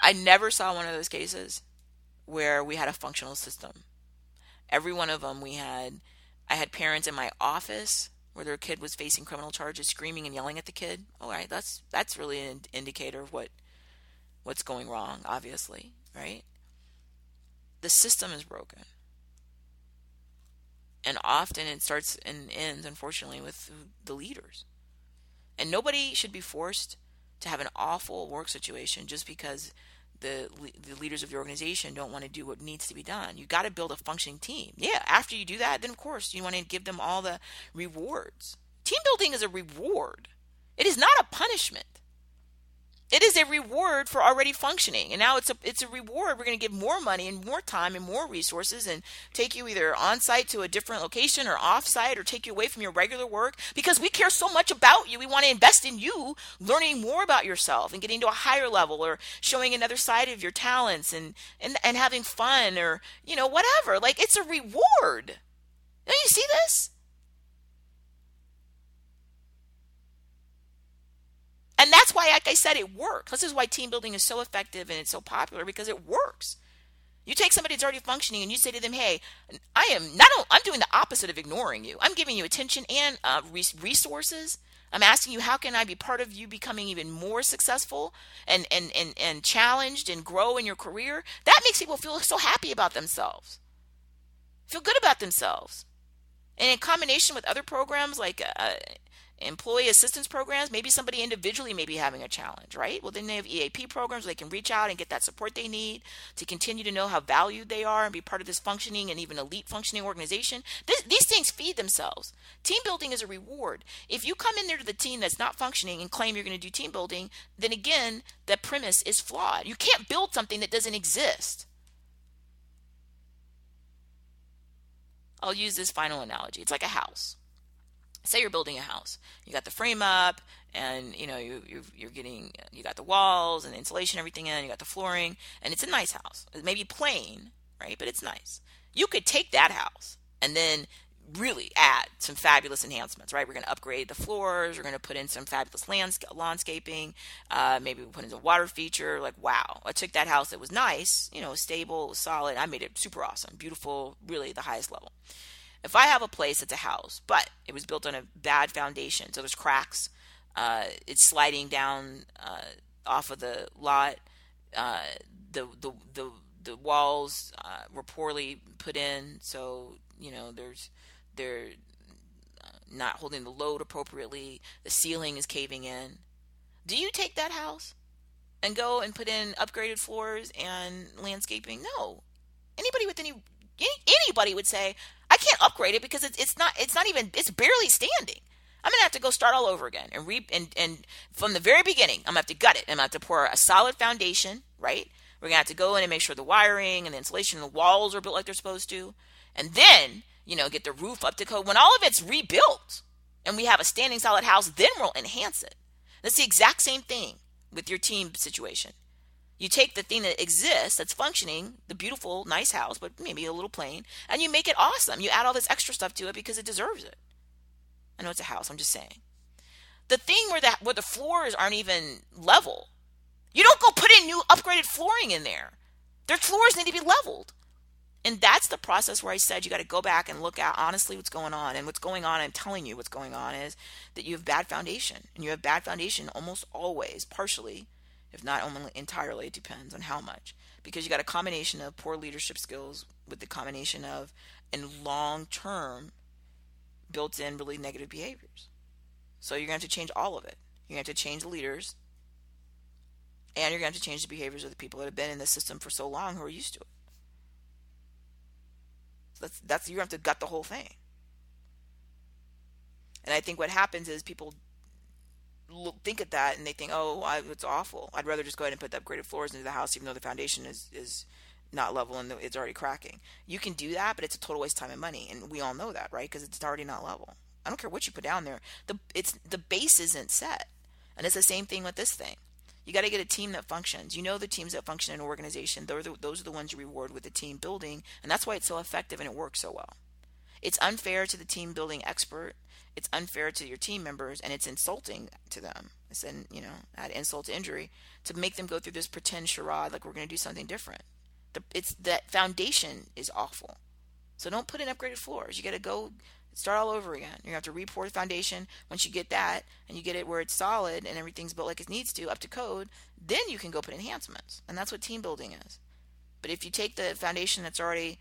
I never saw one of those cases where we had a functional system. Every one of them I had parents in my office where their kid was facing criminal charges, screaming and yelling at the kid. All right, that's really an indicator of what's going wrong, obviously, right? The system is broken. And often it starts and ends, unfortunately, with the leaders. And nobody should be forced to have an awful work situation just because the leaders of the organization don't want to do what needs to be done. You got to build a functioning team. Yeah, after you do that, then of course you want to give them all the rewards. Team building is a reward. It is not a punishment. It is a reward for already functioning. And now it's a reward. We're going to give more money and more time and more resources and take you either on site to a different location or off site or take you away from your regular work because we care so much about you. We want to invest in you learning more about yourself and getting to a higher level or showing another side of your talents and having fun or, whatever. Like, it's a reward. Don't you see this? And that's why, like I said, it works. This is why team building is so effective and it's so popular, because it works. You take somebody that's already functioning and you say to them, hey, I'm doing the opposite of ignoring you. I'm giving you attention and resources. I'm asking you, how can I be part of you becoming even more successful and challenged and grow in your career? That makes people feel so happy about themselves, feel good about themselves. And in combination with other programs like employee assistance programs, maybe somebody individually may be having a challenge, right? Well, then they have EAP programs where they can reach out and get that support they need to continue to know how valued they are and be part of this functioning and even elite functioning organization. These things feed themselves. Team building is a reward. If you come in there to the team that's not functioning and claim you're going to do team building, then again, the premise is flawed. You can't build something that doesn't exist. I'll use this final analogy. It's like a house. say you're building a house, you got the frame up, and you got the walls and the insulation, everything in, you got the flooring, and it's a nice house. It may be plain, right, but it's nice. You could take that house and then really add some fabulous enhancements, right? We're going to upgrade the floors, we're going to put in some fabulous landscaping, maybe we put in a water feature. Like, wow, I took that house that was nice, stable, it was solid, I made it super awesome, beautiful, really the highest level. If I have a place that's a house, but it was built on a bad foundation, so there's cracks, it's sliding down off of the lot, the walls were poorly put in, so they're not holding the load appropriately. The ceiling is caving in. Do you take that house and go and put in upgraded floors and landscaping? No. Anybody would say, I can't upgrade it because it's barely standing. I'm gonna have to go start all over again and from the very beginning, I'm gonna have to gut it. I'm gonna have to pour a solid foundation, right? We're gonna have to go in and make sure the wiring and the insulation and the walls are built like they're supposed to, and then get the roof up to code. When all of it's rebuilt and we have a standing solid house, then we'll enhance it. That's the exact same thing with your team situation. You take the thing that exists, that's functioning, the beautiful, nice house, but maybe a little plain, and you make it awesome. You add all this extra stuff to it because it deserves it. I know it's a house, I'm just saying. The thing where the floors aren't even level, you don't go put in new upgraded flooring in there. Their floors need to be leveled. And that's the process where I said you got to go back and look at honestly what's going on. And what's going on, I'm telling you what's going on, is that you have bad foundation. And you have bad foundation almost always, partially, if not only entirely, it depends on how much. Because you got a combination of poor leadership skills with the combination of, in long-term, built-in really negative behaviors. So you're going to have to change all of it. You're going to have to change the leaders, and you're going to have to change the behaviors of the people that have been in the system for so long who are used to it. That's you have to gut the whole thing. And I think what happens is people think at that and they think, it's awful. I'd rather just go ahead and put the upgraded floors into the house even though the foundation is not level and it's already cracking. You can do that, but it's a total waste of time and money. And we all know that, right? Because it's already not level. I don't care what you put down there. The base isn't set. And it's the same thing with this thing. You got to get a team that functions. The teams that function in an organization, those are the ones you reward with the team building, and that's why it's so effective and it works so well. It's unfair to the team building expert, it's unfair to your team members, and it's insulting to them. It's add insult to injury to make them go through this pretend charade like we're going to do something different. That foundation is awful. So don't put in upgraded floors. You got to go start all over again. You're going to have to re-pour the foundation. Once you get that and you get it where it's solid and everything's built like it needs to, up to code, then you can go put enhancements. And that's what team building is. But if you take the foundation that's already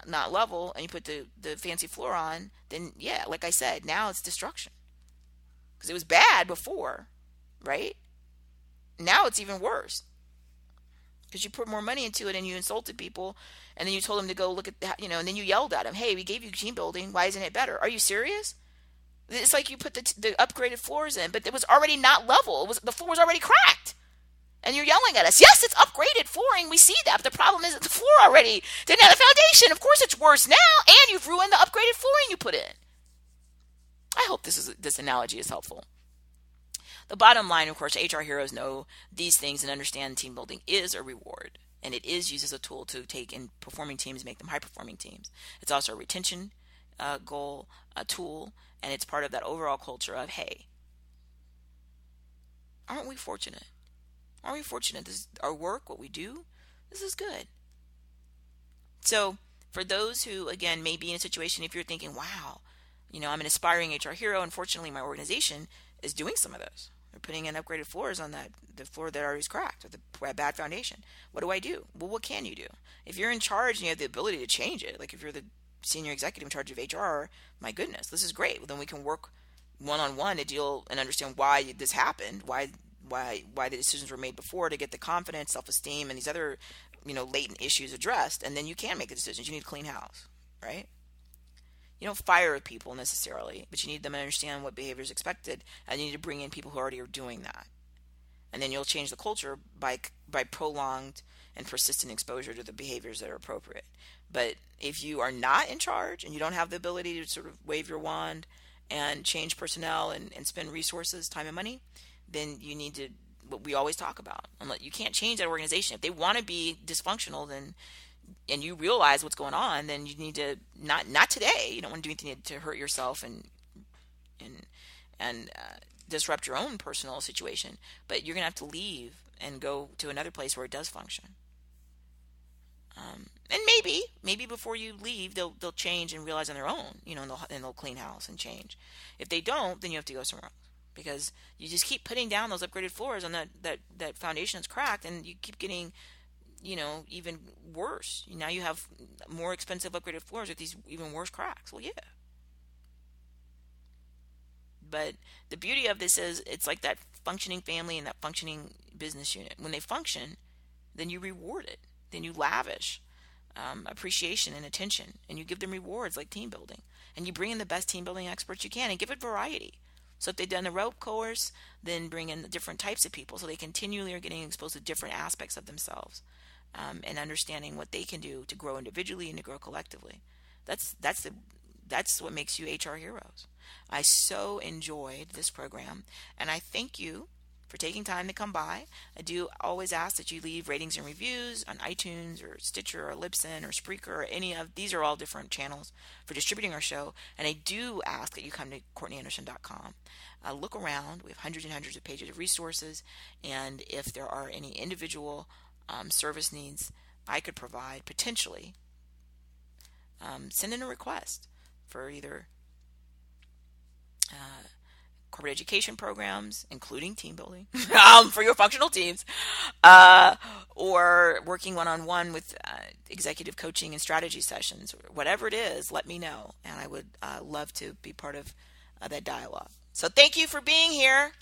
not level and you put the fancy floor on, then yeah, like I said, now it's destruction. Because it was bad before, right? Now it's even worse. Because you put more money into it and you insulted people, and then you told them to go look at that, and then you yelled at them, hey, we gave you team building, why isn't it better? Are you serious? It's like you put the upgraded floors in, but it was already not level. The floor was already cracked. And you're yelling at us. Yes, it's upgraded flooring, we see that, but the problem is that the floor already didn't have the foundation. Of course it's worse now, and you've ruined the upgraded flooring you put in. I hope this analogy is helpful. The bottom line, of course, HR heroes know these things and understand team building is a reward. And it is used as a tool to take in performing teams, make them high-performing teams. It's also a retention goal, a tool, and it's part of that overall culture of, hey, aren't we fortunate? Aren't we fortunate? This our work, what we do, this is good. So for those who, again, may be in a situation, if you're thinking, wow, I'm an aspiring HR hero, unfortunately my organization is doing some of those. They're putting in upgraded floors on the floor that already is cracked with a bad foundation. What do I do? Well, what can you do? If you're in charge and you have the ability to change it, like if you're the senior executive in charge of HR, my goodness, this is great. Well, then we can work one-on-one to deal and understand why this happened, why the decisions were made before, to get the confidence, self-esteem, and these other latent issues addressed, and then you can make the decisions. You need a clean house, right? You don't fire people necessarily, but you need them to understand what behavior is expected, and you need to bring in people who already are doing that. And then you'll change the culture by prolonged and persistent exposure to the behaviors that are appropriate. But if you are not in charge and you don't have the ability to sort of wave your wand and change personnel and spend resources, time and money, then you need to, what we always talk about, you can't change that organization. If they want to be dysfunctional, then, and you realize what's going on, then you need to, not today. You don't want to do anything to hurt yourself and disrupt your own personal situation, but you're going to have to leave and go to another place where it does function. And maybe before you leave, they'll change and realize on their own, and they'll clean house and change. If they don't, then you have to go somewhere else, because you just keep putting down those upgraded floors, and that foundation is cracked, and you keep getting, even worse. Now you have more expensive upgraded floors with these even worse cracks. Well, yeah. But the beauty of this is it's like that functioning family and that functioning business unit. When they function, then you reward it. Then you lavish appreciation and attention, and you give them rewards like team building, and you bring in the best team building experts you can and give it variety. So if they've done the rope course, then bring in the different types of people, so they continually are getting exposed to different aspects of themselves, and understanding what they can do to grow individually and to grow collectively. That's what makes you HR heroes. I so enjoyed this program, and I thank you for taking time to come by. I do always ask that you leave ratings and reviews on iTunes or Stitcher or Libsyn or Spreaker, or any of these are all different channels for distributing our show. And I do ask that you come to CourtneyAnderson.com. Look around. We have hundreds and hundreds of pages of resources, and if there are any individual service needs I could provide, potentially, send in a request for either corporate education programs, including team building for your functional teams, or working one-on-one with executive coaching and strategy sessions. Whatever it is, let me know, and I would love to be part of that dialogue. So thank you for being here.